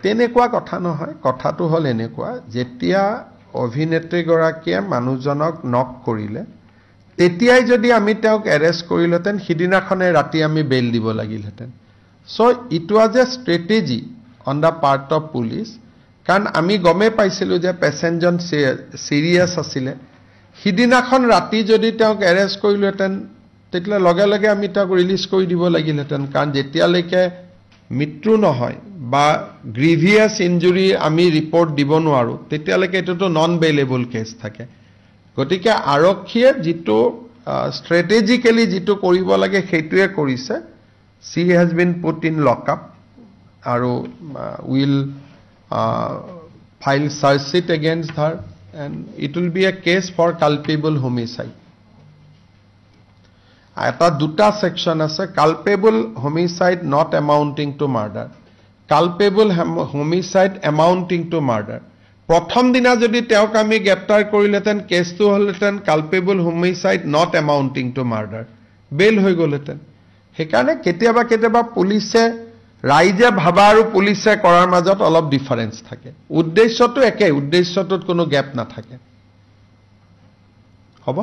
তেনেকুৱা কথা নহয় কথাটো হল এনেকুৱা যেতিয়া অভিনেত্ৰী গৰাকীয়ে মানুহজনক নক কৰিলে তেতিয়াই যদি আমি তেওঁক এৰেষ্ট কৰিলতেন সিদিনাখনে ৰাতি আমি বেল দিব লাগিলহেতেন so it was a strategy on the part of police কাৰণ আমি গমে পাইছিলো যে পেচেঞ্জন সিৰিয়াস আছিল সিদিনাখন ৰাতি যদি তেওঁক এৰেষ্ট কৰিলতেন তেতিয়া লগে লগে আমি তেওঁক ৰিলিজ কৰি দিব লাগিলহেতেন কাৰণ যেতিয়ালৈকে মৃত্যু নহয় বা গ্ৰিভিয়াস ইনজুৰি আমি ৰিপৰ্ট দিব নোৱাৰো তেতিয়ালৈকে এটোটো নন বেইলেবল কেছ থাকে গতিকে আৰক্ষীয়ে যেটো স্ট্ৰেটেজিক্যালি যেটো কৰিব লাগে সেইটোৱে কৰিছে she has been put in lockup আৰু will file search sheet against her and it will be a case for culpable homicide এটা দুটা সেকশন আছে culpable homicide not amounting to murder culpable homicide amounting to murder প্ৰথম দিনা যদি তেওঁক আমি গ্ৰেপ্তাৰ কৰিলেতেন কেছটো হলতেন culpable homicide not amounting to murder বেল হৈ গলতেন হেকাৰণে কেতিয়াবা পুলিশে ৰাইজে ভাবা আৰু পুলিশে কৰাৰ মাজত অলপ ডিফাৰেন্স থাকে উদ্দেশ্যটো একে উদ্দেশ্যটোত কোনো গ্যাপ না থাকে হ'ব